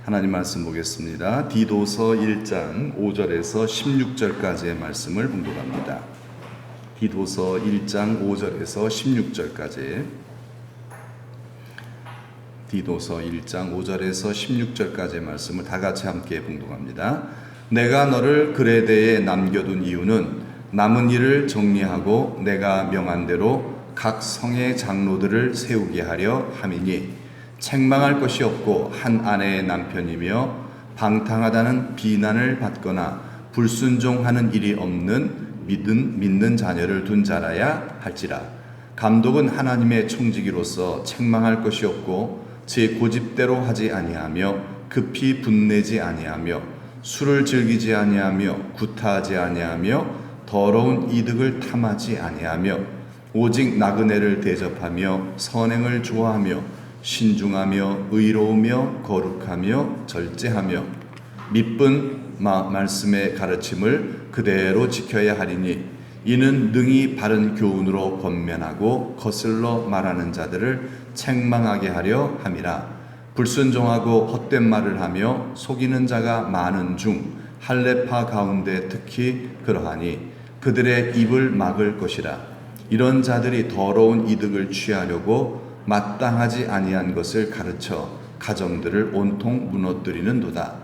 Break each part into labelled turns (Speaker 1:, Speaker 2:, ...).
Speaker 1: 하나님 말씀 보겠습니다. 디도서 1장 5절에서 16절까지의 말씀을 봉독합니다. 디도서 1장 5절에서 16절까지. 디도서 1장 5절에서 16절까지의 말씀을 다 같이 함께 봉독합니다. 내가 너를 그레데에 남겨둔 이유는 남은 일을 정리하고 내가 명한 대로 각 성의 장로들을 세우게 하려 함이니 책망할 것이 없고 한 아내의 남편이며 방탕하다는 비난을 받거나 불순종하는 일이 없는 믿는 자녀를 둔 자라야 할지라. 감독은 하나님의 청지기로서 책망할 것이 없고 제 고집대로 하지 아니하며 급히 분내지 아니하며 술을 즐기지 아니하며 구타하지 아니하며 더러운 이득을 탐하지 아니하며 오직 나그네를 대접하며 선행을 좋아하며 신중하며 의로우며 거룩하며 절제하며 믿은 말씀의 가르침을 그대로 지켜야 하리니 이는 능히 바른 교훈으로 권면하고 거슬러 말하는 자들을 책망하게 하려 함이라. 불순종하고 헛된 말을 하며 속이는 자가 많은 중 할례파 가운데 특히 그러하니 그들의 입을 막을 것이라. 이런 자들이 더러운 이득을 취하려고 마땅하지 아니한 것을 가르쳐 가정들을 온통 무너뜨리는도다.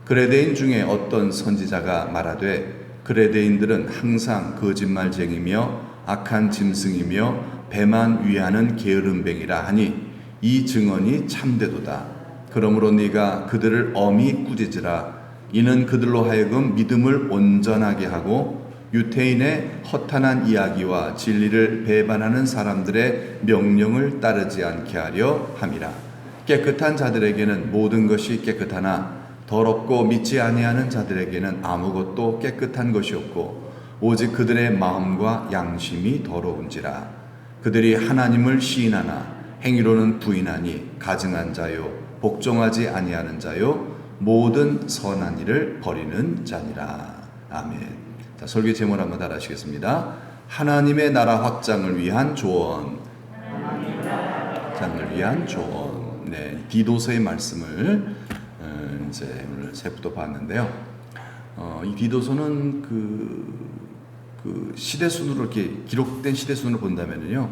Speaker 1: 그레데인 중에 어떤 선지자가 말하되 그레데인들은 항상 거짓말쟁이며 악한 짐승이며 배만 위하는 게으름뱅이라 하니 이 증언이 참되도다. 그러므로 네가 그들을 엄히 꾸짖으라. 이는 그들로 하여금 믿음을 온전하게 하고 유태인의 허탄한 이야기와 진리를 배반하는 사람들의 명령을 따르지 않게 하려 함이라. 깨끗한 자들에게는 모든 것이 깨끗하나 더럽고 믿지 아니하는 자들에게는 아무것도 깨끗한 것이 없고 오직 그들의 마음과 양심이 더러운지라. 그들이 하나님을 시인하나 행위로는 부인하니 가증한 자요 복종하지 아니하는 자요 모든 선한 일을 버리는 자니라. 아멘. 자, 설교 제목 한번 따라하시겠습니다. 하나님의 나라 확장을 위한 조언. 확장을 위한 조언. 네, 디도서의 말씀을 이제 오늘 새부터 봤는데요. 이 디도서는 그 시대 순으로 이렇게 기록된 시대 순으로 본다면요,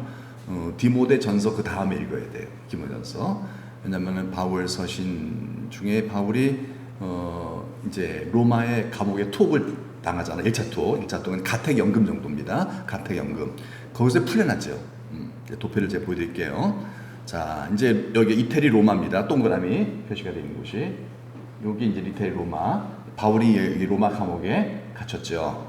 Speaker 1: 디모데 전서 그 다음에 읽어야 돼요. 디모데 전서. 왜냐하면 바울 서신 중에 바울이 이제 로마의 감옥에 투옥을 당하잖아. 1차 투옥. 1차 투옥은 가택연금 정도입니다. 가택연금. 거기서 풀려났죠. 도표를 제가 보여드릴게요. 자, 이제 여기 이태리 로마입니다. 동그라미 표시가 되어 있는 곳이. 여기 이제 이태리 로마. 바울이 로마 감옥에 갇혔죠.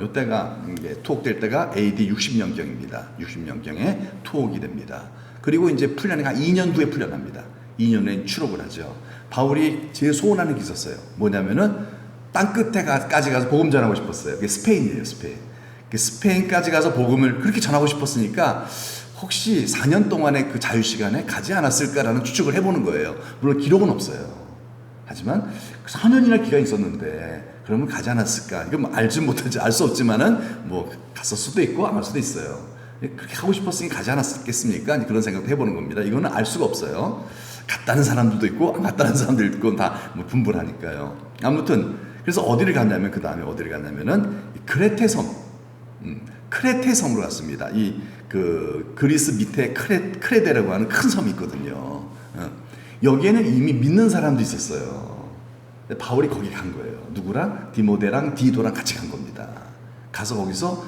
Speaker 1: 이때가 투옥될 때가 AD 60년경입니다. 60년경에 투옥이 됩니다. 그리고 이제 풀려나가 2년 후에 풀려납니다. 2년 후에 추록을 하죠. 바울이 제일 소원하는 게 있었어요. 뭐냐면은 땅 끝에까지 가서 복음 전하고 싶었어요. 그게 스페인이에요, 스페인. 스페인까지 가서 복음을 그렇게 전하고 싶었으니까 혹시 4년 동안의 그 자유 시간에 가지 않았을까라는 추측을 해보는 거예요. 물론 기록은 없어요. 하지만 4년이나 기간이 있었는데 그러면 가지 않았을까? 이건 뭐 알지 못하지 알 수 없지만은 뭐 갔을 수도 있고 안 갈 수도 있어요. 그렇게 하고 싶었으니 가지 않았겠습니까? 그런 생각도 해보는 겁니다. 이거는 알 수가 없어요. 갔다는 사람들도 있고 안 갔다는 사람들도 있고 다 뭐 분분하니까요. 아무튼 그래서 어디를 갔냐면 그 다음에 어디를 갔냐면은 크레테 섬, 크레테 섬으로 갔습니다. 이 그 그리스 밑에 크레데라고 하는 큰 섬이 있거든요. 여기에는 이미 믿는 사람도 있었어요. 바울이 거기 간 거예요. 누구랑? 디모데랑 디도랑 같이 간 겁니다. 가서 거기서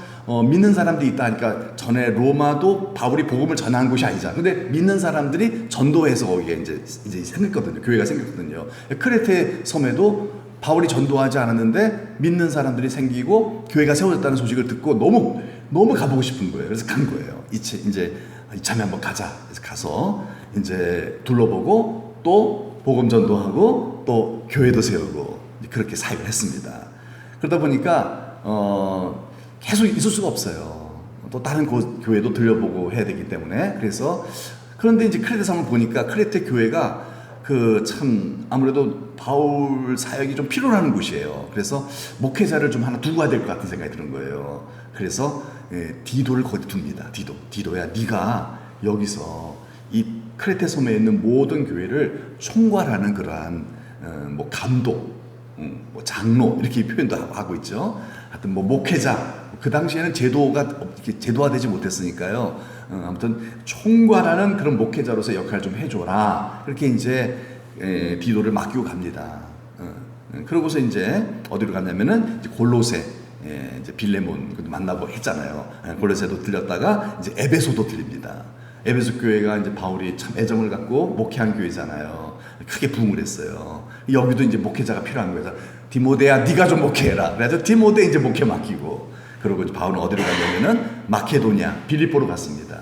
Speaker 1: 믿는 사람들이 있다 하니까 전에 로마도 바울이 복음을 전한 곳이 아니잖아. 근데 믿는 사람들이 전도해서 거기에 이제 생겼거든요. 교회가 생겼거든요. 크레테 섬에도 바울이 전도하지 않았는데 믿는 사람들이 생기고 교회가 세워졌다는 소식을 듣고 너무 가보고 싶은 거예요. 그래서 간 거예요. 이제 이참에 한번 가자. 그래서 가서 이제 둘러보고 또 복음 전도하고 또 교회도 세우고 그렇게 사역을 했습니다. 그러다 보니까 계속 있을 수가 없어요. 또 다른 교회도 들려보고 해야 되기 때문에. 그런데 이제 크레테 섬을 보니까 크레테 교회가 참 아무래도 바울 사역이 좀 필요로 하는 곳이에요. 그래서 목회자를 좀 하나 두고 가야 될 것 같은 생각이 드는 거예요. 그래서 디도를 거기 둡니다. 디도야, 네가 여기서 이 크레테 섬에 있는 모든 교회를 총괄하는 그러한 뭐 감독, 뭐 장로 이렇게 표현도 하고 있죠. 하여튼 뭐 목회자. 그 당시에는 제도가 이렇게 제도화되지 못했으니까요. 아무튼 총괄하는 그런 목회자로서 역할을 좀 해줘라. 그렇게 이제 디도를 맡기고 갑니다. 그러고서 이제 어디로 갔냐면은 이제 골로새, 이제 빌레몬 만나고 했잖아요. 골로새도 들렸다가 이제 에베소도 들립니다. 에베소 교회가 이제 바울이 참 애정을 갖고 목회한 교회잖아요. 크게 부흥을 했어요. 여기도 이제 목회자가 필요한 거예요. 디모데야, 네가 좀 목회해라. 그래서 디모데 이제 목회 맡기고, 그러고 이제 바울은 어디로 가냐면은 마케도냐, 빌립보로 갔습니다.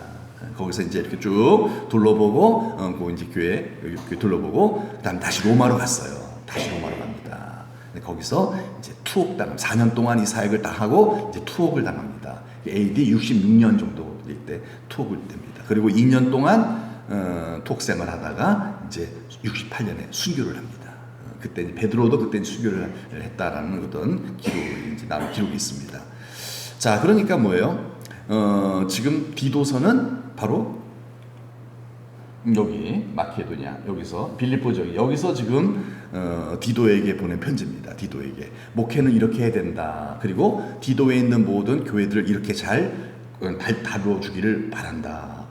Speaker 1: 거기서 이제 이렇게 쭉 둘러보고, 그 이제 교회 둘러보고, 그다음 다시 로마로 갔어요. 다시 로마로 갑니다. 거기서 이제 투옥당 4년 동안 이 사역을 다 하고 이제 투옥을 당합니다. AD 66년 정도 때 투옥을 됩니다. 그리고 2년 동안 투옥생을 하다가 이제 68년에 순교를 합니다. 그때 베드로도 그때 순교를 했다라는 어떤 기록이 이제 나온 기록이 있습니다. 자, 그러니까 뭐예요? 지금 디도서는 바로 여기 마케도냐, 여기서 빌립보 여기서 지금 디도에게 보낸 편지입니다. 디도에게 목회는 이렇게 해야 된다. 그리고 디도에 있는 모든 교회들을 이렇게 잘 다루어 주기를 바란다.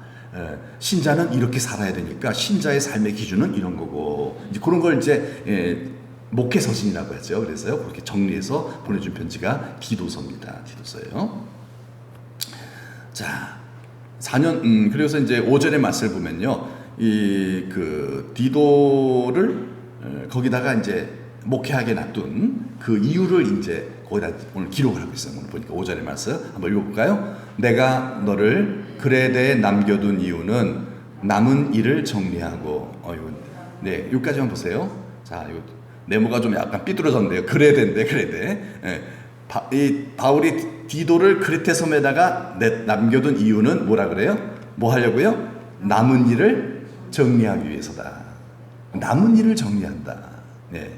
Speaker 1: 신자는 이렇게 살아야 되니까 신자의 삶의 기준은 이런 거고, 이제 그런 걸 이제 목회 서신이라고 하죠. 그래서요 그렇게 정리해서 보내준 편지가 디도서입니다. 디도서예요. 자, 4년 그래서 이제 5절의 말씀을 보면요, 이 그 디도를 거기다가 이제 목회하게 놔둔 그 이유를 이제 거기다 오늘 기록을 하고 있어요. 오늘 보니까 5절의 말씀 한번 읽어볼까요? 내가 너를 그레데에 남겨둔 이유는 남은 일을 정리하고, 네, 여기까지만 보세요. 자, 이거 네모가 좀 약간 삐뚤어졌네요. 그레데인데, 그레데. 이 바울이 디도를 크레테 섬에다가 남겨둔 이유는 뭐라 그래요? 뭐 하려고요? 남은 일을 정리하기 위해서다. 남은 일을 정리한다. 네.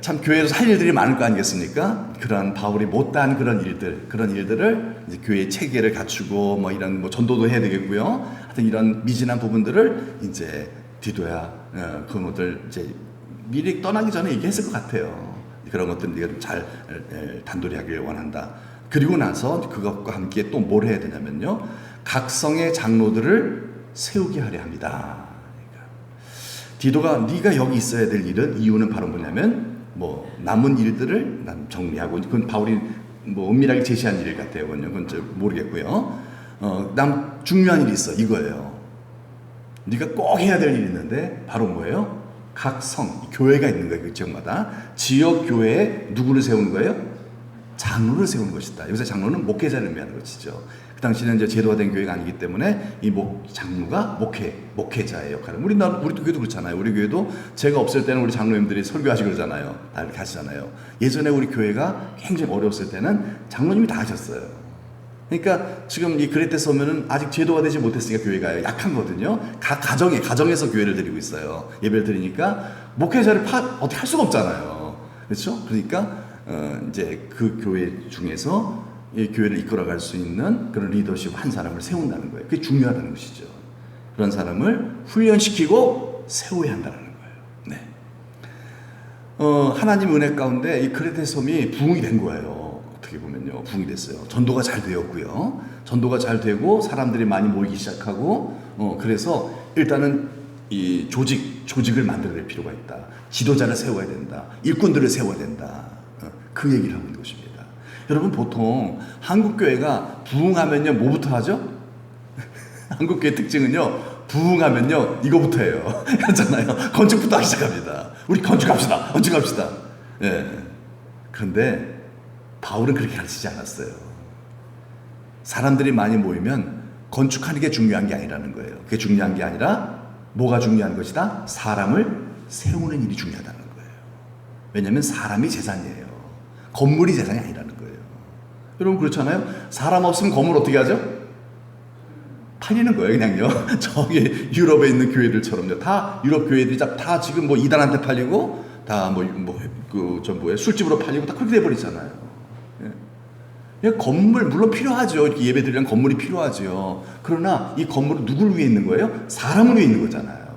Speaker 1: 참 교회에서 할 일들이 많을 거 아니겠습니까? 그런 바울이 못한 그런 일들을 이제 교회의 체계를 갖추고 뭐 이런 뭐 전도도 해야 되겠고요. 하여튼 이런 미진한 부분들을 이제 디도야 그런 것들 이제 미리 떠나기 전에 얘기했을 것 같아요. 그런 것들 네가 좀 잘 단돌이 하길 원한다. 그리고 나서 그것과 함께 또 뭘 해야 되냐면요, 각 성의 장로들을 세우게 하려 합니다. 그러니까 디도가 네가 여기 있어야 될 이유는 바로 뭐냐면 뭐 남은 일들을 정리하고, 그건 바울이 뭐 은밀하게 제시한 일 같아요. 그건 모르겠고요. 남 중요한 일이 있어, 이거예요. 네가 꼭 해야 될 일이 있는데 바로 뭐예요? 각 성, 교회가 있는 거예요. 그 지역마다 지역 교회에 누구를 세우는 거예요? 장로를 세우는 것이다. 여기서 장로는 목회자를 의미하는 것이죠. 그 당시에는 이제 제도화된 교회가 아니기 때문에 이 장로가 목회자의 역할을. 우리 교회도 그렇잖아요. 우리 교회도 제가 없을 때는 우리 장로님들이 설교하시고 그러잖아요. 다 이렇게 하시잖아요. 예전에 우리 교회가 굉장히 어려웠을 때는 장로님이 다 하셨어요. 그러니까 지금 이 그레테서 오면은 아직 제도화되지 못했으니까 교회가 약한 거든요. 각 가정에서 교회를 드리고 있어요. 예배를 드리니까 목회자를 어떻게 할 수가 없잖아요. 그렇죠? 그러니까 이제 그 교회 중에서 이 교회를 이끌어갈 수 있는 그런 리더십 한 사람을 세운다는 거예요. 그게 중요하다는 것이죠. 그런 사람을 훈련시키고 세워야 한다는 거예요. 네. 하나님 은혜 가운데 이 그레테 섬이 부흥이 된 거예요. 어떻게 보면요, 부흥이 됐어요. 전도가 잘 되었고요. 전도가 잘 되고 사람들이 많이 모이기 시작하고, 그래서 일단은 이 조직을 만들어낼 필요가 있다. 지도자를 세워야 된다. 일꾼들을 세워야 된다. 그 얘기를 하고 있는 것입니다. 여러분, 보통 한국 교회가 부흥하면요 뭐부터 하죠? 한국 교회 특징은요, 부흥하면요 이거부터 해요. 그렇잖아요. 건축부터 하기 시작합니다. 우리 건축합시다. 예. 그런데 바울은 그렇게 가르치지 않았어요. 사람들이 많이 모이면 건축하는 게 중요한 게 아니라는 거예요. 그게 중요한 게 아니라 뭐가 중요한 것이다? 사람을 세우는 일이 중요하다는 거예요. 왜냐하면 사람이 재산이에요. 건물이 재산이 아니라는 거예요. 여러분 그렇잖아요. 사람 없으면 건물 어떻게 하죠? 팔리는 거예요. 그냥요. 저기 유럽에 있는 교회들처럼요. 다 유럽 교회들이 다 지금 뭐 이단한테 팔리고 다 술집으로 팔리고 다 그렇게 돼버리잖아요. 건물 물론 필요하죠. 이렇게 예배드리는 건물이 필요하죠. 그러나 이 건물은 누굴 위해 있는 거예요? 사람을 위해 있는 거잖아요.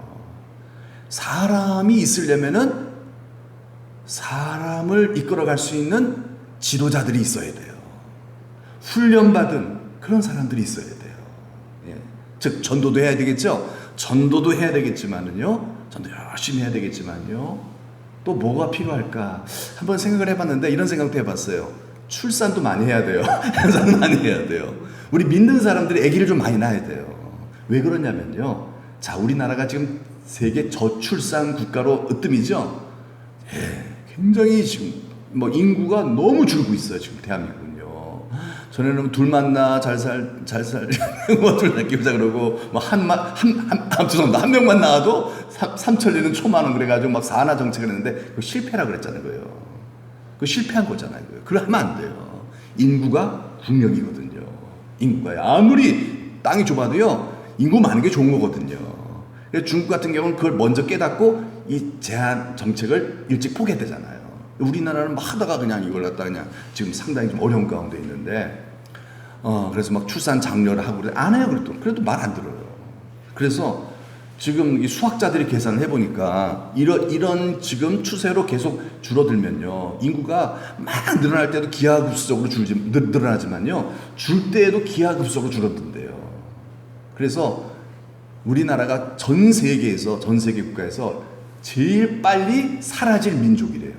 Speaker 1: 사람이 있으려면은 사람을 이끌어갈 수 있는 지도자들이 있어야 돼요. 훈련받은 그런 사람들이 있어야 돼요. 예. 즉 전도도 해야 되겠죠. 전도도 해야 되겠지만은요. 전도 열심히 해야 되겠지만요. 또 뭐가 필요할까? 한번 생각을 해봤는데 이런 생각도 해봤어요. 출산도 많이 해야 돼요. 출산 많이 해야 돼요. 우리 믿는 사람들이 아기를 좀 많이 낳아야 돼요. 왜 그러냐면요. 자, 우리나라가 지금 세계 저출산 국가로 으뜸이죠. 예, 굉장히 지금 뭐 인구가 너무 줄고 있어요. 지금 대한민국은요. 전에는 둘 만나 뭐 둘 다 키우자 그러고 뭐 죄송합니다. 한 명만 낳아도 삼천리는 초만원 그래가지고 막 사나 정책을 했는데 그 실패라 그랬잖아요. 그 실패한 거잖아요. 그거 하면 안 돼요. 인구가 국력이거든요. 인구가 아무리 땅이 좁아도요. 인구 많은 게 좋은 거거든요. 그래서 중국 같은 경우는 그걸 먼저 깨닫고 이 제한 정책을 일찍 포기했대잖아요. 우리나라는 막 하다가 그냥 이걸 갖다 그냥 지금 상당히 좀 어려운 가운데 있는데, 그래서 막 출산 장려를 하고 안 해요. 그래도 말 안 들어요. 그래서 지금 이 수학자들이 계산을 해보니까 이런 지금 추세로 계속 줄어들면요. 인구가 막 늘어날 때도 기하급수적으로 늘어나지만요. 줄 때에도 기하급수적으로 줄어든대요. 그래서 우리나라가 전 세계 국가에서 제일 빨리 사라질 민족이래요.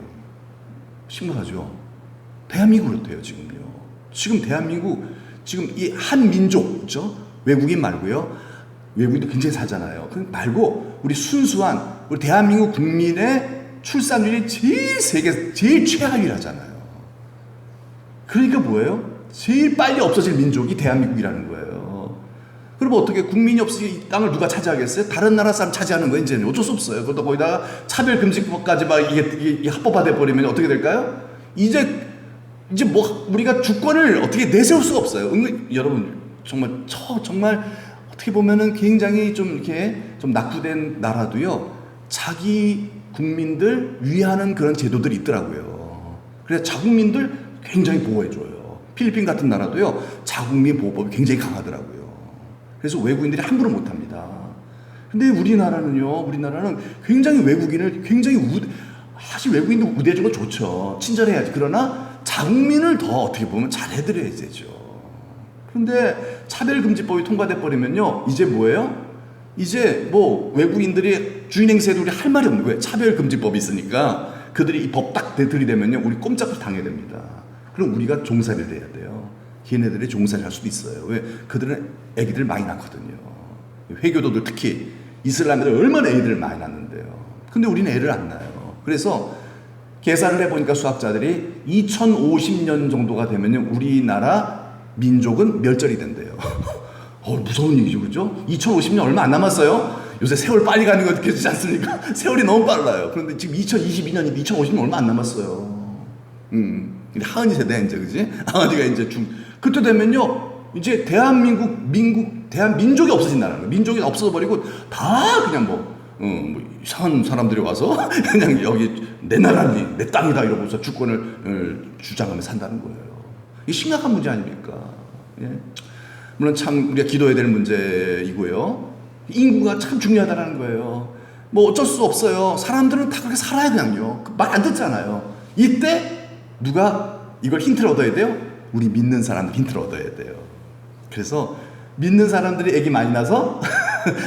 Speaker 1: 심각하죠. 대한민국 그렇대요, 지금요. 지금 대한민국, 지금 이 한 민족, 그렇죠? 외국인 말고요. 외국인도 굉장히 살잖아요. 그 말고 우리 순수한 우리 대한민국 국민의 출산율이 제일 최하위라잖아요. 그러니까 뭐예요? 제일 빨리 없어질 민족이 대한민국이라는 거예요. 그러면 어떻게 국민이 없으니 이 땅을 누가 차지하겠어요? 다른 나라 사람 차지하는 거예요. 이제는 어쩔 수 없어요. 그것도 거기다가 차별금지법까지 막 이게 합법화돼 버리면 어떻게 될까요? 이제 뭐 우리가 주권을 어떻게 내세울 수가 없어요. 여러분 정말 어떻게 보면은 굉장히 좀 이렇게 좀 낙후된 나라도요. 자기 국민들 위하는 그런 제도들이 있더라고요. 그래서 자국민들 굉장히 보호해줘요. 필리핀 같은 나라도요. 자국민 보호법이 굉장히 강하더라고요. 그래서 외국인들이 함부로 못합니다. 근데 우리나라는 굉장히 외국인을 사실 외국인도 우대해주는 건 좋죠. 친절해야지. 그러나 자국민을 더 어떻게 보면 잘해드려야 되죠. 그런데 차별금지법이 통과돼 버리면요. 이제 뭐예요? 이제 뭐 외국인들이 주인행세도 우리 할 말이 없는 거예요. 차별금지법이 있으니까 그들이 이 법 딱 들이대면요. 우리 꼼짝을 당해야 됩니다. 그럼 우리가 종살이를 해야 돼요. 걔네들이 종살이 할 수도 있어요. 왜? 그들은 애기들 많이 낳거든요. 회교도들 특히 이슬람애들 얼마나 애기들을 많이 낳는데요. 근데 우리는 애를 안 낳아요. 그래서 계산을 해보니까 수학자들이 2050년 정도가 되면 우리나라 민족은 멸절이 된대요. 무서운 얘기죠, 그죠? 2050년 얼마 안 남았어요. 요새 세월 빨리 가는 거 느껴지지 않습니까? 세월이 너무 빨라요. 그런데 지금 2022년인데 2050년 얼마 안 남았어요. 하은이 세대 이제, 그지? 하은이가 이제 그때 되면요, 이제 대한민족이 없어진 나라는 거예요. 민족이 없어져 버리고 다 그냥 뭐 이상한 사람들이 와서 그냥 여기 내 나라니 내 땅이다 이러고서 주권을 주장하며 산다는 거예요. 이게 심각한 문제 아닙니까? 예? 물론 참 우리가 기도해야 될 문제이고요. 인구가 참 중요하다는 거예요. 뭐 어쩔 수 없어요. 사람들은 다 그렇게 살아야 그냥요. 말 안 듣잖아요. 이때 누가 이걸 힌트를 얻어야 돼요? 우리 믿는 사람들 힌트를 얻어야 돼요. 그래서 믿는 사람들이 애기 많이 낳아서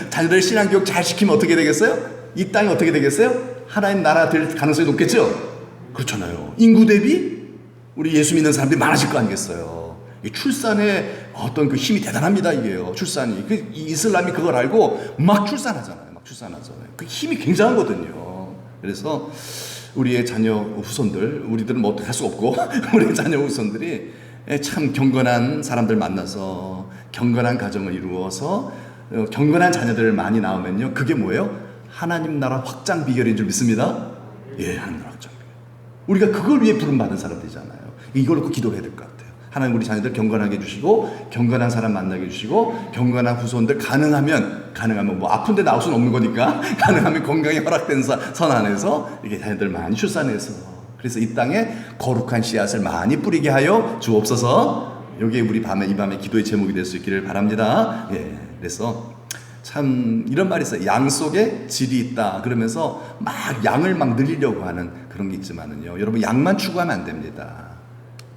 Speaker 1: 자녀들 신앙교육 잘 시키면 어떻게 되겠어요? 이 땅이 어떻게 되겠어요? 하나님 나라 될 가능성이 높겠죠? 그렇잖아요. 인구 대비 우리 예수 믿는 사람들이 많아질 거 아니겠어요? 이 출산의 어떤 그 힘이 대단합니다, 이게요. 출산이. 이 이슬람이 그걸 알고 막 출산하잖아요. 그 힘이 굉장하거든요. 그래서 우리의 자녀 후손들, 우리들은 뭐 어떻게 할 수 없고, 우리의 자녀 후손들이 참 경건한 사람들 만나서 경건한 가정을 이루어서 경건한 자녀들을 많이 낳으면요. 그게 뭐예요? 하나님 나라 확장 비결인 줄 믿습니다. 예, 하나님 나라 확장 비결. 우리가 그걸 위해 부름받은 사람들이잖아요. 이걸 놓고 기도해야 될 것 같아요. 하나님 우리 자녀들 경건하게 해주시고 경건한 사람 만나게 해주시고 경건한 후손들 가능하면 뭐 아픈데 나올 수는 없는 거니까 가능하면 건강이 허락된 선 안에서 이렇게 자녀들 많이 출산해서 그래서 이 땅에 거룩한 씨앗을 많이 뿌리게 하여 주옵소서. 여기에 우리 이 밤에 기도의 제목이 될 수 있기를 바랍니다. 예, 그래서 참 이런 말이 있어요. 양 속에 질이 있다. 그러면서 막 양을 막 늘리려고 하는 그런 게 있지만은요. 여러분 양만 추구하면 안 됩니다.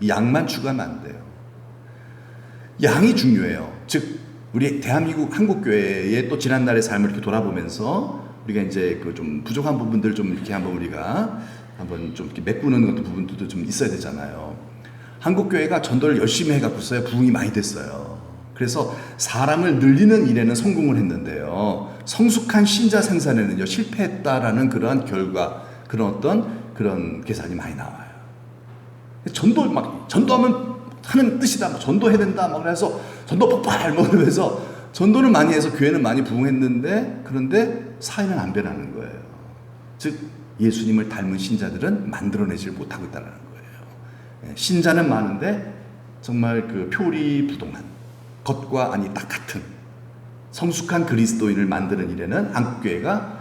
Speaker 1: 양만 추구하면 안 돼요. 양이 중요해요. 즉 우리 대한민국 한국교회의 또 지난날의 삶을 이렇게 돌아보면서 우리가 이제 그 좀 부족한 부분들 좀 이렇게 한번 우리가 한번 좀 이렇게 메꾸는 것도 부분들도 좀 있어야 되잖아요. 한국교회가 전도를 열심히 해갖고서야 부흥이 많이 됐어요. 그래서 사람을 늘리는 일에는 성공을 했는데요. 성숙한 신자 생산에는요, 실패했다라는 그러한 결과, 그런 어떤 그런 계산이 많이 나와요. 전도하면 하는 뜻이다. 전도해야 된다. 막 그래서 전도 폭발 뭐 그러면서 전도는 많이 해서 교회는 많이 부흥했는데 그런데 사회는 안 변하는 거예요. 즉 예수님을 닮은 신자들은 만들어내질 못하고 있다는 거예요. 신자는 많은데 정말 그 표리부동한 겉과 안이 딱 같은 성숙한 그리스도인을 만드는 일에는 한국교회가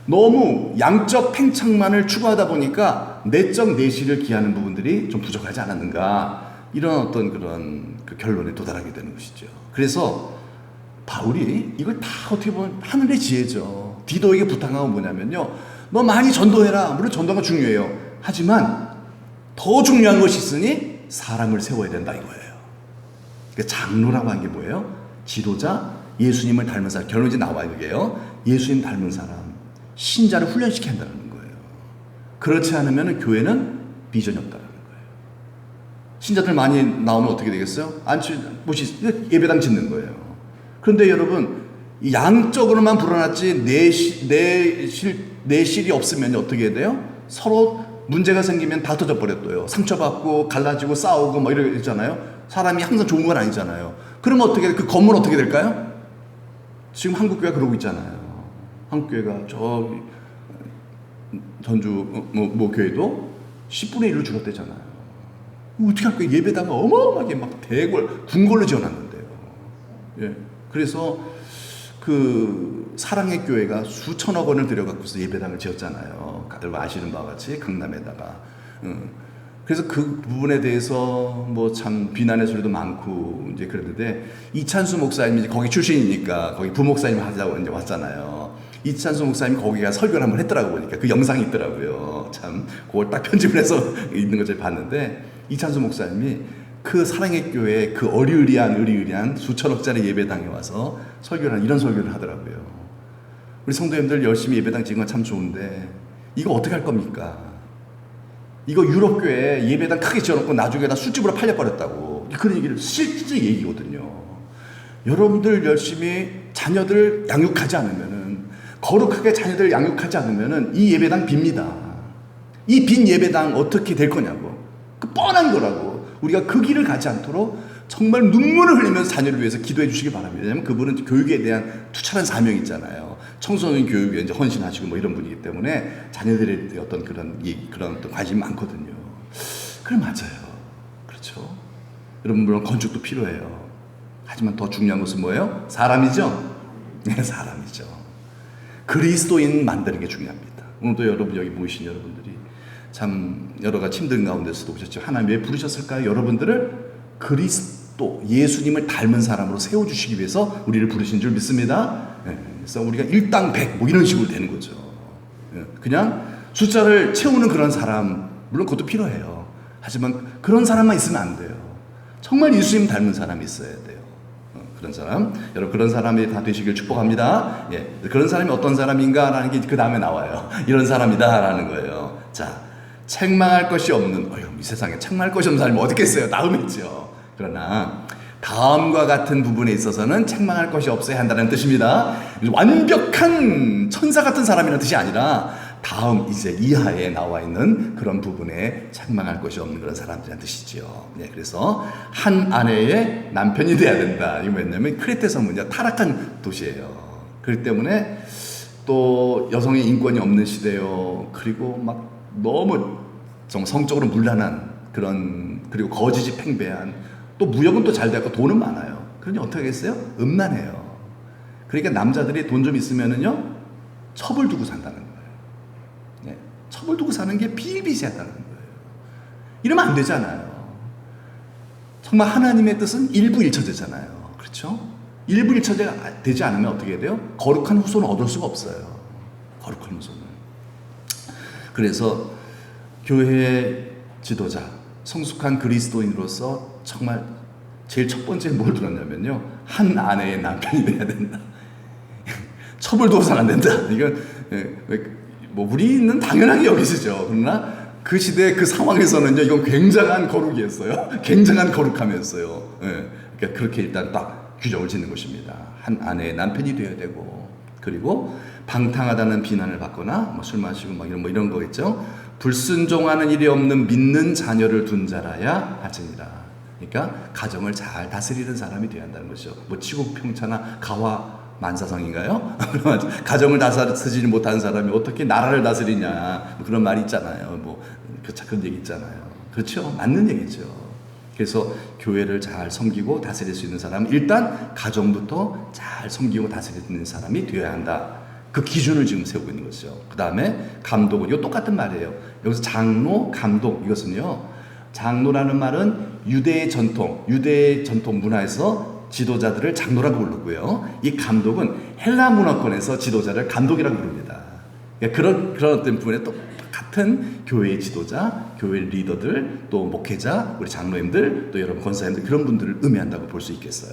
Speaker 1: 너무 양적 팽창만을 추구하다 보니까 내적 내실을 기하는 부분들이 좀 부족하지 않았는가, 이런 어떤 그런 그 결론에 도달하게 되는 것이죠. 그래서 바울이 이걸 다 어떻게 보면 하늘의 지혜죠. 디도에게 부탁한 건 뭐냐면요, 너 많이 전도해라. 물론 전도가 중요해요. 하지만 더 중요한 것이 있으니 사람을 세워야 된다 이거예요. 그러니까 장로라고 하는 게 뭐예요? 지도자, 예수님을 닮은 사람. 결론이 이제 나와요. 이게요, 예수님 닮은 사람, 신자를 훈련시켜야 한다는 거예요. 그렇지 않으면 교회는 비전이 없다는 거예요. 신자들 많이 나오면 어떻게 되겠어요? 예배당 짓는 거예요. 그런데 여러분, 양적으로만 불어났지 내실이 없으면 어떻게 해야 돼요? 서로 문제가 생기면 다 터져버렸어요. 상처받고 갈라지고 싸우고 뭐 이러잖아요. 사람이 항상 좋은 건 아니잖아요. 그러면 어떻게 그 건물 어떻게 될까요? 지금 한국교회가 그러고 있잖아요. 한국교회가 저기 전주 뭐 교회도 10분의 1로 줄었대잖아요. 어떻게 할 거예요? 예배당을 어마어마하게 막 궁궐로 지어놨는데요. 예. 그래서 그 사랑의 교회가 수천억 원을 들여갖고서 예배당을 지었잖아요. 다들 아시는 바와 같이 강남에다가. 그래서 그 부분에 대해서 뭐 참 비난의 소리도 많고 이제 그랬는데, 이찬수 목사님이 거기 출신이니까 거기 부목사님 하자고 이제 왔잖아요. 이찬수 목사님이 거기가 설교를 한번 했더라고 보니까 그 영상이 있더라고요. 참 그걸 딱 편집을 해서 있는 걸 봤는데, 이찬수 목사님이 그 사랑의 교회 그 어리으리한 수천억짜리 예배당에 와서 이런 설교를 하더라고요. 우리 성도님들 열심히 예배당 지은 건 참 좋은데 이거 어떻게 할 겁니까? 이거 유럽교회 예배당 크게 지어놓고 나중에 다 술집으로 팔려버렸다고, 그런 얘기를 실질적 얘기거든요. 여러분들 열심히 자녀들 양육하지 않으면은, 거룩하게 자녀들 양육하지 않으면은 이 예배당 빕니다. 이 빈 예배당 어떻게 될 거냐고. 그 뻔한 거라고. 우리가 그 길을 가지 않도록 정말 눈물을 흘리면서 자녀를 위해서 기도해 주시기 바랍니다. 왜냐하면 그분은 교육에 대한 투철한 사명이 있잖아요. 청소년 교육에 이제 헌신하시고 뭐 이런 분이기 때문에 자녀들의 어떤 그런 어떤 관심이 많거든요. 그래, 맞아요. 그렇죠. 여러분, 물론 건축도 필요해요. 하지만 더 중요한 것은 뭐예요? 사람이죠. 네, 사람이죠. 그리스도인 만드는 게 중요합니다. 오늘도 여러분 여기 모이신 여러분들이 참 여러 가지 힘든 가운데서도 오셨죠. 하나님 왜 부르셨을까요? 여러분들을 그리스도 예수님을 닮은 사람으로 세워주시기 위해서 우리를 부르신 줄 믿습니다. 그래서 우리가 일당 100 뭐 이런 식으로 되는 거죠. 그냥 숫자를 채우는 그런 사람, 물론 그것도 필요해요. 하지만 그런 사람만 있으면 안 돼요. 정말 예수님 닮은 사람이 있어야 돼요. 그런 사람, 여러분 그런 사람이 다 되시길 축복합니다. 예, 그런 사람이 어떤 사람인가라는 게 그 다음에 나와요. 이런 사람이다라는 거예요. 자, 책망할 것이 없는, 이 세상에 책망할 것이 없는 사람이 어딨겠어요? 다음이죠. 그러나 다음과 같은 부분에 있어서는 책망할 것이 없어야 한다는 뜻입니다. 완벽한 천사 같은 사람이라는 뜻이 아니라 다음 이제 이하에 나와 있는 그런 부분에 책망할 것이 없는 그런 사람들이라는 뜻이죠. 네, 그래서 한 아내의 남편이 돼야 된다. 이거 뭐냐면 크레테 섬은요 타락한 도시예요. 그렇기 때문에 또 여성의 인권이 없는 시대요. 그리고 막 너무 정말 성적으로 문란한 그런, 그리고 거지지 팽배한, 또 무역은 또 잘 되고 돈은 많아요. 그러니 어떻게 하겠어요? 음란해요. 그러니까 남자들이 돈 좀 있으면은요 첩을 두고 산다는 거예요. 네, 첩을 두고 사는 게 비일비재하다는 거예요. 이러면 안 되잖아요. 정말 하나님의 뜻은 일부일처제잖아요. 그렇죠? 1분 1초가 되지 않으면 어떻게 해야 돼요? 거룩한 후손을 얻을 수가 없어요. 거룩한 후손을. 그래서 교회의 지도자, 성숙한 그리스도인으로서 정말 제일 첫 번째 뭘 들었냐면요, 한 아내의 남편이 돼야 된다. 첩을도 해서는 안 된다. 이건 뭐 우리는 당연하게 여기시죠. 그러나 그 시대 그 상황에서는요, 이건 굉장한 거룩이었어요. 굉장한 거룩함이었어요. 그러니까 그렇게 일단 딱 규정을 짓는 것입니다. 한 아내의 남편이 되어야 되고, 그리고 방탕하다는 비난을 받거나 뭐 술 마시고 막 이런 거겠죠. 불순종하는 일이 없는 믿는 자녀를 둔 자라야 할지니라. 그러니까 가정을 잘 다스리는 사람이 되어야 한다는 것이죠. 뭐 치국평차나 가화 만사성인가요? 가정을 다스리지 못하는 사람이 어떻게 나라를 다스리냐, 뭐 그런 말이 있잖아요. 뭐 그런 얘기 있잖아요. 그렇죠? 맞는 얘기죠. 그래서 교회를 잘 섬기고 다스릴 수 있는 사람은 일단 가정부터 잘 섬기고 다스리는 사람이 되어야 한다. 그 기준을 지금 세우고 있는 거죠. 그 다음에 감독은, 이거 똑같은 말이에요. 여기서 장로, 감독, 이것은요, 장로라는 말은 유대의 전통 문화에서 지도자들을 장로라고 부르고요. 이 감독은 헬라 문화권에서 지도자를 감독이라고 부릅니다. 그러니까 그런 어떤 부분에 또 같은 교회의 지도자, 교회 리더들, 또 목회자, 우리 장로님들, 또 여러분 권사님들, 그런 분들을 의미한다고 볼 수 있겠어요.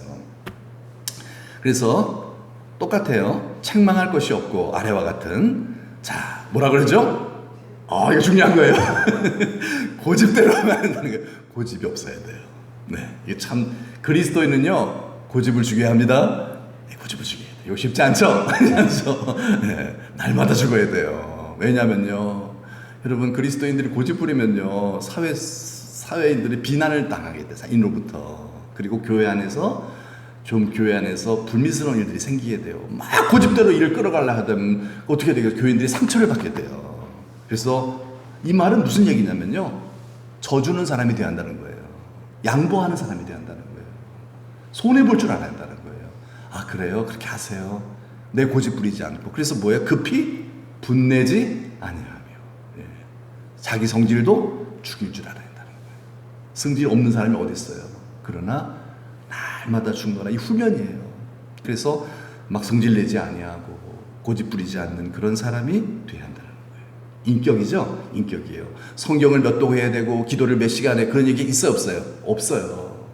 Speaker 1: 그래서 똑같아요. 책망할 것이 없고 아래와 같은, 자, 뭐라 그러죠? 이거 중요한 거예요. 고집대로 하면 안 된다는 거예요. 고집이 없어야 돼요. 네, 이게 참, 그리스도인은요, 고집을 죽여야 합니다. 네, 고집을 죽여야 돼요. 이거 쉽지 않죠? 않죠? 네, 날마다 죽어야 돼요. 왜냐면요, 여러분, 그리스도인들이 고집 부리면요, 사회인들이 비난을 당하게 돼요. 인로부터. 그리고 교회 안에서 불미스러운 일들이 생기게 돼요. 막 고집대로 일을 끌어가려 하면 어떻게 되겠어요? 교인들이 상처를 받게 돼요. 그래서 이 말은 무슨 얘기냐면요, 져주는 사람이 되어야 한다는 거예요. 양보하는 사람이 되어야 한다는 거예요. 손해볼 줄 알아야 한다는 거예요. 아, 그래요? 그렇게 하세요. 내 고집 부리지 않고. 그래서 뭐예요? 급히 분내지 아니하며, 자기 성질도 죽일 줄 알아야 한다는 거예요. 성질 없는 사람이 어디 있어요? 그러나 날마다 중거나 이 후면이에요. 그래서 막 성질내지 아니하고 고집 부리지 않는 그런 사람이 돼야 한다는 거예요. 인격이죠? 인격이에요. 성경을 몇 도 해야 되고 기도를 몇 시간 해, 그런 얘기 있어요? 없어요? 없어요.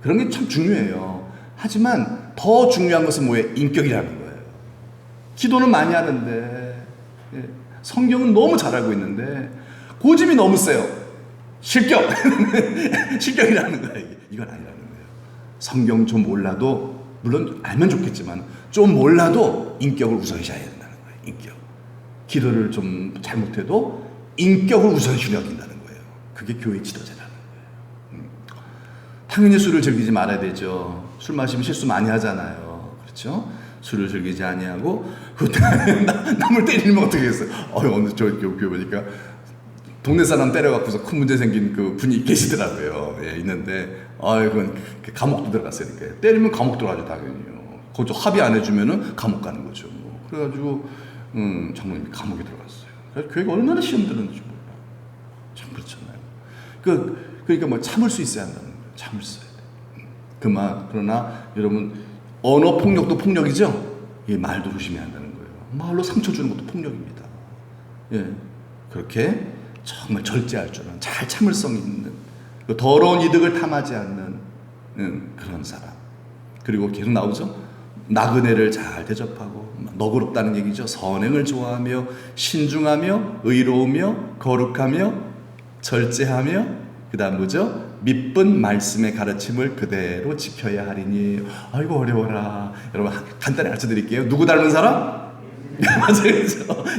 Speaker 1: 그런 게 참 중요해요. 하지만 더 중요한 것은 뭐예요? 인격이라는 거예요. 기도는 많이 하는데, 성경은 너무 잘 알고 있는데 고집이 너무 세요. 실격! 실격이라는 거예요. 이건 아니라는 거예요. 성경 좀 몰라도, 물론 알면 좋겠지만 좀 몰라도 인격을 우선시해야 된다는 거예요. 인격. 기도를 좀 잘못해도 인격을 우선시 여긴다는 거예요. 그게 교회 지도자라는 거예요. 당연히 술을 즐기지 말아야 되죠. 술 마시면 실수 많이 하잖아요. 그렇죠? 술을 즐기지 아니하고 남을 때리면 어떻게 했어요? 오늘 저 교회 보니까 동네 사람 때려갖고서 큰 문제 생긴 그 분이 계시더라고요. 있는데, 그건 감옥도 들어갔어요. 그러니까 때리면 감옥 들어가죠, 당연히요. 그거 합의 안 해주면은 감옥 가는 거죠. 그래가지고, 장로님이 감옥에 들어갔어요. 그래서 교회가 얼마나 시험 들었는지 몰라. 참 그렇잖아요. 그러니까 뭐 참을 수 있어야 한다는 거예요. 참을 수 있어야 돼. 그러나 여러분, 언어 폭력도 폭력이죠? 이 말도 조심해야 한다는 거예요. 말로 상처 주는 것도 폭력입니다. 그렇게 정말 절제할 줄 아는, 잘 참을성 있는, 더러운 이득을 탐하지 않는 그런 사람. 그리고 계속 나오죠. 나그네를 잘 대접하고, 너그럽다는 얘기죠. 선행을 좋아하며 신중하며 의로우며 거룩하며 절제하며, 그 다음 뭐죠? 믿은 말씀의 가르침을 그대로 지켜야 하리니. 아이고 어려워라. 여러분 간단히 가르쳐드릴게요. 누구 닮은 사람? 맞아요.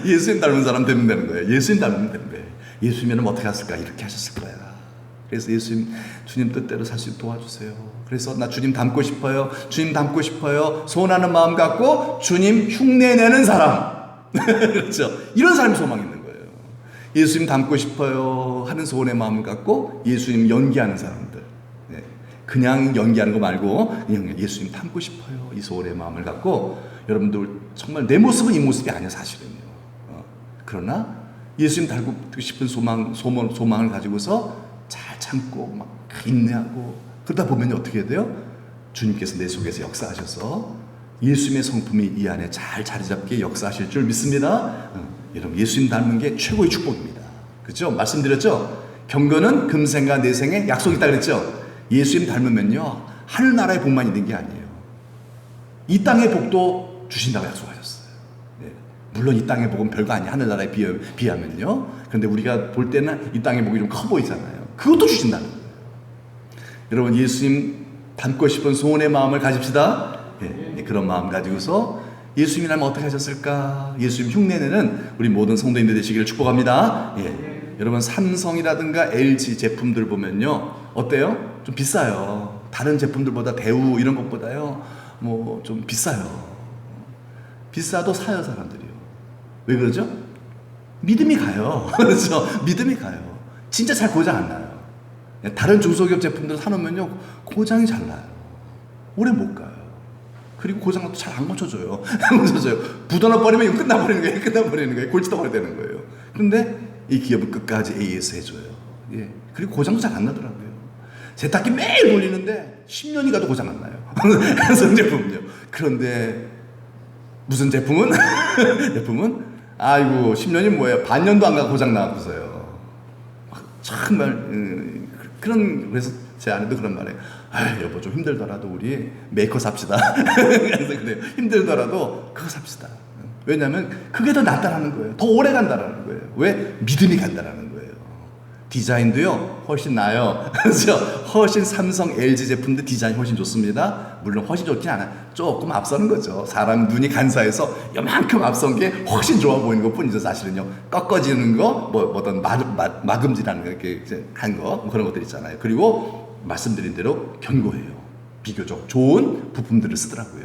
Speaker 1: 예수님 닮은 사람 되면 되는 거예요. 예수님 닮으면 되는 거예요. 예수님은 어떻게 했을까? 이렇게 하셨을 거야. 그래서 주님 뜻대로 살 수 있도록 도와주세요. 그래서 나 주님 닮고 싶어요. 주님 닮고 싶어요. 소원하는 마음 갖고 주님 흉내내는 사람. 그렇죠. 이런 사람이 소망이 있는 거예요. 예수님 닮고 싶어요 하는 소원의 마음을 갖고 예수님 연기하는 사람들. 그냥 연기하는 거 말고 그냥 예수님 닮고 싶어요 이 소원의 마음을 갖고, 여러분들 정말 내 모습은 이 모습이 아니야 사실은요. 그러나 예수님 닮고 싶은 소망을 가지고서 잘 참고 막 인내하고 그러다 보면 어떻게 돼요? 주님께서 내 속에서 역사하셔서 예수님의 성품이 이 안에 잘 자리 잡게 역사하실 줄 믿습니다. 여러분, 예수님 닮은 게 최고의 축복입니다. 그렇죠? 말씀드렸죠? 경건은 금생과 내생에 약속이 있다 그랬죠? 예수님 닮으면요, 하늘나라의 복만 있는 게 아니에요. 이 땅의 복도 주신다고 약속하셨어요. 네. 물론 이 땅의 복은 별거 아니에요. 하늘나라에 비하면요. 그런데 우리가 볼 때는 이 땅의 복이 좀 커 보이잖아요. 그것도 주신다는 거예요. 여러분, 예수님 닮고 싶은 소원의 마음을 가집시다. 네. 그런 마음 가지고서 예수님이 닮으면 어떻게 하셨을까? 예수님 흉내내는 우리 모든 성도님들 되시기를 축복합니다. 예. 여러분, 삼성이라든가 LG 제품들 보면요, 어때요? 좀 비싸요. 다른 제품들보다 대우 이런 것보다요, 뭐 좀 비싸요. 비싸도 사요, 사람들이요. 왜 그러죠? 믿음이 가요. 그렇죠? 믿음이 가요. 진짜 잘 고장 안 나요. 다른 중소기업 제품들 사놓으면요, 고장이 잘 나요. 오래 못 가요. 그리고 고장도 잘 안 고쳐줘요. 안 고쳐줘요. 부도나 버리면 이거 끝나버리는 거예요. 끝나버리는 거예요. 골치도 버려야 되는 거예요. 근데 이 기업은 끝까지 AS 해줘요. 예. 그리고 고장도 잘 안 나더라고요. 세탁기 매일 돌리는데 10년이 가도 고장 안 나요. 그래서 제품은요. 그런데 무슨 제품은? 제품은 아이고 10년이 뭐예요. 반년도 안 가고 고장 나고서요. 정말 그래서 제 아내도 그런 말이에요. 아, 여보 좀 힘들더라도 우리 메이커 삽시다. 그래서 그래요. 힘들더라도 그거 삽시다. 왜냐하면 그게 더 낫다라는 거예요. 더 오래 간다라는 거예요. 왜? 믿음이 간다라는 거예요. 디자인도요 훨씬 나아요. 그렇죠? 훨씬 삼성, LG 제품들 디자인 훨씬 좋습니다. 물론 훨씬 좋긴 않아요. 조금 앞서는 거죠. 사람 눈이 간사해서 요만큼 앞선 게 훨씬 좋아 보이는 것 뿐이죠. 사실은요. 꺾어지는 거, 어떤 마금질하는 거, 이렇게 한 거, 뭐 그런 것들 있잖아요. 그리고 말씀드린 대로 견고해요. 비교적 좋은 부품들을 쓰더라고요.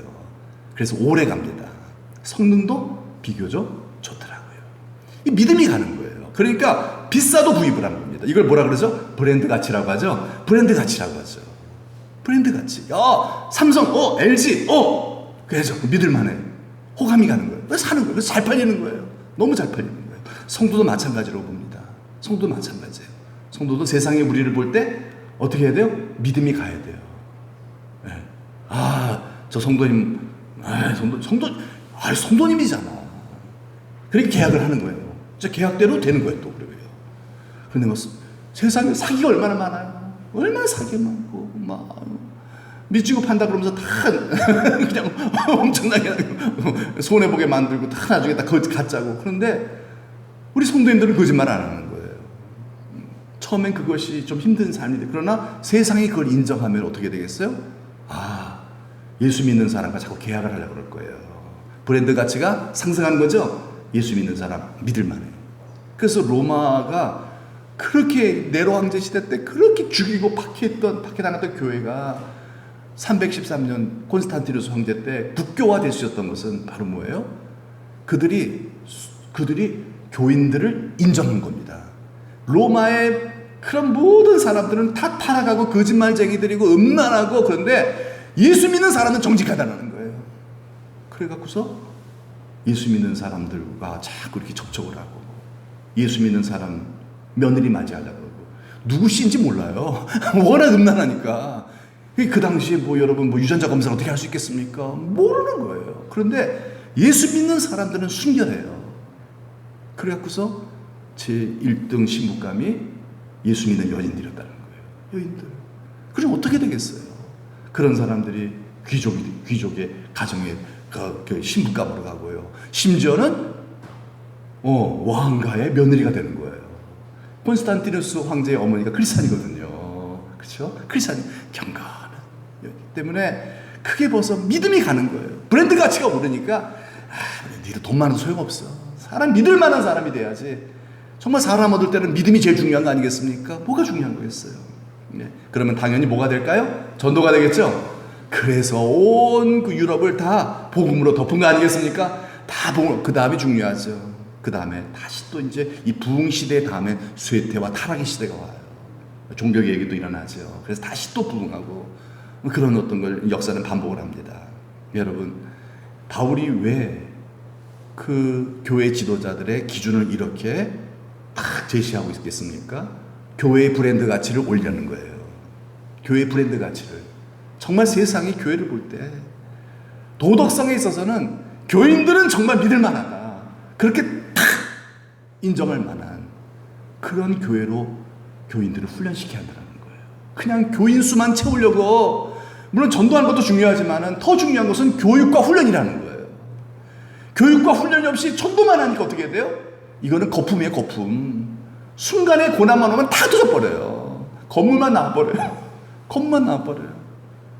Speaker 1: 그래서 오래 갑니다. 성능도 비교적 좋더라고요. 이 믿음이 가는 거예요. 그러니까 비싸도 구입을 하는 겁니다. 이걸 뭐라 그러죠? 브랜드 가치라고 하죠. 브랜드 가치라고 하죠. 브랜드 가치. 삼성, LG, 그래서 믿을만해. 호감이 가는 거예요. 그래서 사는 거예요. 그래서 잘 팔리는 거예요. 너무 잘 팔리는 거예요. 성도도 마찬가지로 봅니다. 성도도 마찬가지예요. 성도도 세상의 우리를 볼 때 어떻게 해야 돼요? 믿음이 가야 돼요. 네. 저 성도님, 성도님이잖아. 그렇게 계약을 하는 거예요. 저 계약대로 되는 거예요, 또 그래요. 그런데 뭐 세상에 사기가 얼마나 많아요. 얼마나 사기가 많고 막 미치고 판다 그러면서 다 그냥 엄청나게 손해 보게 만들고 다 나중에 다 가짜고. 그런데 우리 성도님들은 거짓말 안 하는 거예요. 처음엔 그것이 좀 힘든 삶인데, 그러나 세상이 그걸 인정하면 어떻게 되겠어요? 예수 믿는 사람과 자꾸 계약을 하려고 그럴 거예요. 브랜드 가치가 상승하는 거죠. 예수 믿는 사람 믿을만해. 그래서 로마가 그렇게 네로 황제 시대 때 그렇게 죽이고 박해당했던 교회가 313년 콘스탄티누스 황제 때 국교화 되셨던 것은 바로 뭐예요? 그들이 교인들을 인정한 겁니다. 로마의 그런 모든 사람들은 다 타락하고 거짓말쟁이들이고 음란하고, 그런데 예수 믿는 사람은 정직하다는 거예요. 그래갖고서 예수 믿는 사람들과 자꾸 이렇게 접촉을 하고, 예수 믿는 사람 며느리 맞이하려고 그러고, 누구신지 몰라요. 워낙 음란하니까. 그 당시에 여러분 유전자 검사를 어떻게 할 수 있겠습니까? 모르는 거예요. 그런데 예수 믿는 사람들은 순결해요. 그래갖고서 제 1등 신부감이 예수 믿는 여인들이었다는 거예요. 여인들. 그럼 어떻게 되겠어요? 그런 사람들이 귀족의 가정에 그 신부감으로 가고요. 심지어는 왕가의 며느리가 되는 거예요. 콘스탄티누스 황제의 어머니가 크리스찬이거든요. 그렇죠? 크리스찬이 경건한 여기 때문에 크게 벗어 믿음이 가는 거예요. 브랜드 가치가 오르니까 니도 돈 많아도 소용없어. 사람 믿을 만한 사람이 돼야지. 정말 사람 얻을 때는 믿음이 제일 중요한 거 아니겠습니까? 뭐가 중요한 거겠어요? 네. 그러면 당연히 뭐가 될까요? 전도가 되겠죠? 그래서 온 그 유럽을 다 복음으로 덮은 거 아니겠습니까? 다 복음, 그 다음이 중요하죠. 그 다음에 다시 또 이제 이 부흥 시대 다음에 쇠퇴와 타락의 시대가 와요. 종교의 얘기도 일어나죠. 그래서 다시 또 부흥하고 그런 어떤 걸 역사는 반복을 합니다. 여러분, 바울이 왜 그 교회 지도자들의 기준을 이렇게 딱 제시하고 있겠습니까? 교회의 브랜드 가치를 올리는 거예요. 교회의 브랜드 가치를. 정말 세상이 교회를 볼 때 도덕성에 있어서는 교인들은 정말 믿을 만하다, 그렇게 탁 인정할 만한 그런 교회로 교인들을 훈련시켜야 한다는 거예요. 그냥 교인 수만 채우려고, 물론 전도하는 것도 중요하지만 더 중요한 것은 교육과 훈련이라는 거예요. 교육과 훈련이 없이 전도만 하니까 어떻게 돼요? 이거는 거품이에요, 거품. 순간에 고난만 오면 다 터져버려요. 건물만 나와버려요. 건물만 나와버려요.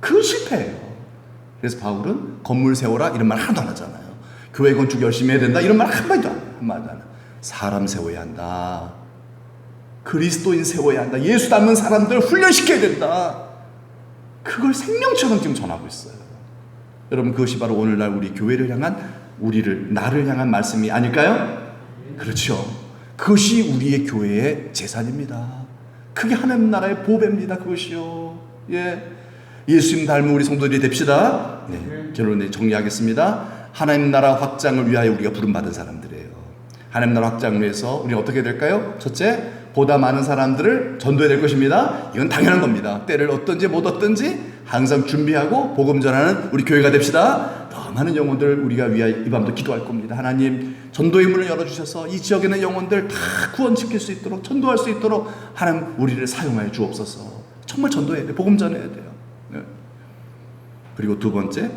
Speaker 1: 그건 실패예요. 그래서 바울은 건물 세워라 이런 말 하나도 안 하잖아요. 교회 건축 열심히 해야 된다 이런 말 한마디도 안 해요. 한마디도 안 해요. 사람 세워야 한다. 그리스도인 세워야 한다. 예수 닮은 사람들 훈련시켜야 된다. 그걸 생명처럼 지금 전하고 있어요. 여러분, 그것이 바로 오늘날 우리 교회를 향한, 나를 향한 말씀이 아닐까요? 그렇죠. 그것이 우리의 교회의 재산입니다. 그게 하나님 나라의 보배입니다. 그것이요. 예. 예수님 닮은 우리 성도들이 됩시다. 네. 결론에 정리하겠습니다. 하나님 나라 확장을 위하여 우리가 부름받은 사람들이에요. 하나님 나라 확장을 위해서 우리는 어떻게 될까요? 첫째, 보다 많은 사람들을 전도해야 될 것입니다. 이건 당연한 겁니다. 때를 얻든지 못 얻든지 항상 준비하고 복음 전하는 우리 교회가 됩시다. 더 많은 영혼들 우리가 위하여 이 밤도 기도할 겁니다. 하나님, 전도의 문을 열어주셔서 이 지역에 있는 영혼들 다 구원시킬 수 있도록, 전도할 수 있도록 하나님 우리를 사용하여 주옵소서. 정말 전도해야 돼요. 복음 전해야 돼요. 네. 그리고 두 번째,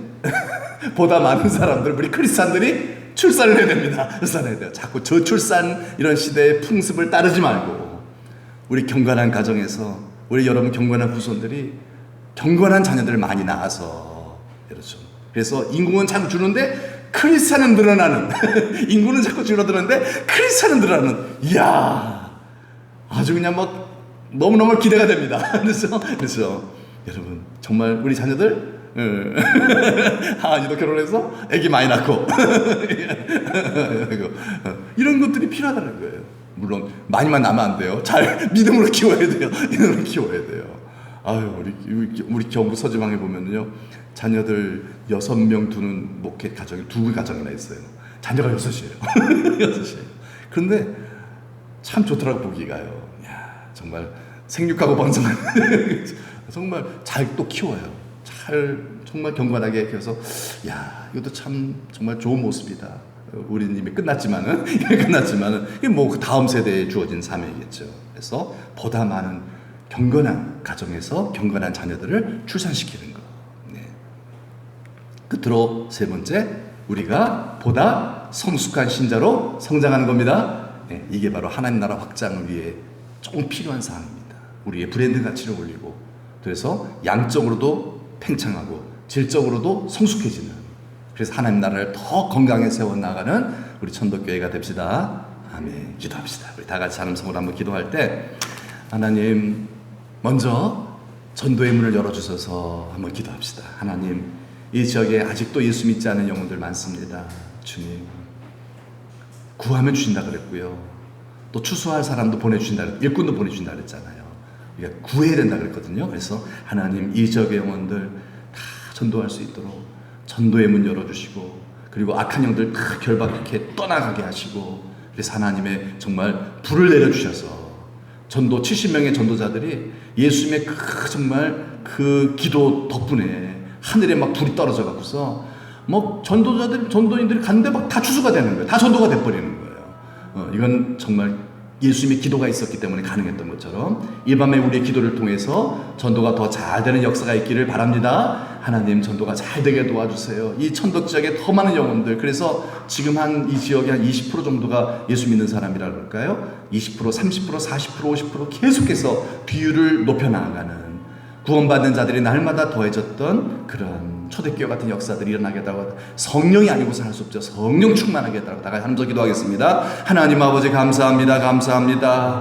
Speaker 1: 보다 많은 사람들, 우리 크리스찬들이 출산을 해야 됩니다. 출산해야 돼요. 자꾸 저출산 이런 시대의 풍습을 따르지 말고 우리 경건한 가정에서 우리 여러분 경건한 후손들이 경건한 자녀들을 많이 낳아서, 그렇죠. 그래서 인구는 자꾸 주는데 크리스찬은 늘어나는 인구는 자꾸 줄어드는데 크리스찬은 늘어나는, 이야, 아주 그냥 막 너무너무 기대가 됩니다. 그렇죠. 여러분, 정말 우리 자녀들 하은이도 결혼해서 아기 많이 낳고 이런 것들이 필요하다는 거예요. 물론 많이만 낳으면 안 돼요. 잘 믿음으로 키워야 돼요. 믿음으로 키워야 돼요. 아유, 우리 경북 서지방에 보면요, 자녀들 6명 두는 목회 가정이 2가정이나 있어요. 자녀가 6이에요. 6이에요. 그런데 참 좋더라고 보기가요. 야, 정말 생육하고 방송하는 정말 잘 또 키워요. 잘 정말 경건하게 키워서, 야, 이것도 참 정말 좋은 모습이다. 우리는 이미 끝났지만은 이게 뭐 그 다음 세대에 주어진 사명이겠죠. 그래서 보다 많은 경건한 가정에서 경건한 자녀들을 출산시키는 것. 네. 끝으로 세 번째, 우리가 보다 성숙한 신자로 성장하는 겁니다. 네, 이게 바로 하나님 나라 확장을 위해 조금 필요한 사항입니다. 우리의 브랜드 가치를 올리고, 그래서 양적으로도 팽창하고 질적으로도 성숙해지는, 그래서 하나님 나라를 더 건강에 세워나가는 우리 천덕교회가 됩시다. 아멘. 기도합시다. 우리 다 같이 하나님성으로 한번 기도할 때, 하나님, 먼저 전도의 문을 열어주셔서 한번 기도합시다. 하나님, 이 지역에 아직도 예수 믿지 않은 영혼들 많습니다. 주님, 구하면 주신다 그랬고요, 또 추수할 사람도 보내주신다, 일꾼도 보내주신다 그랬잖아요. 우리가 구해야 된다 그랬거든요. 그래서 하나님, 이 지역의 영혼들 다 전도할 수 있도록 전도의 문 열어주시고, 그리고 악한 영들 다 결박해 떠나가게 하시고, 그래서 하나님의 정말 불을 내려주셔서 전도 70명의 전도자들이 예수님의 정말 그 기도 덕분에 하늘에 막 불이 떨어져 갖고서 뭐 전도인들이 갔는데 막 다 추수가 되는 거예요. 다 전도가 돼버리는 거예요. 이건 정말 예수님의 기도가 있었기 때문에 가능했던 것처럼 이 밤에 우리의 기도를 통해서 전도가 더 잘 되는 역사가 있기를 바랍니다. 하나님, 전도가 잘 되게 도와주세요. 이 천덕 지역에 더 많은 영혼들, 그래서 지금 이 지역에 한 20% 정도가 예수 믿는 사람이라 그럴까요? 20%, 30%, 40%, 50% 계속해서 비율을 높여나가는, 구원받는 자들이 날마다 더해졌던 그런 초대교회 같은 역사들이 일어나겠다고, 성령이 아니고서 할 수 없죠. 성령 충만하겠다고 다 같이 하면서 기도하겠습니다. 하나님 아버지, 감사합니다. 감사합니다.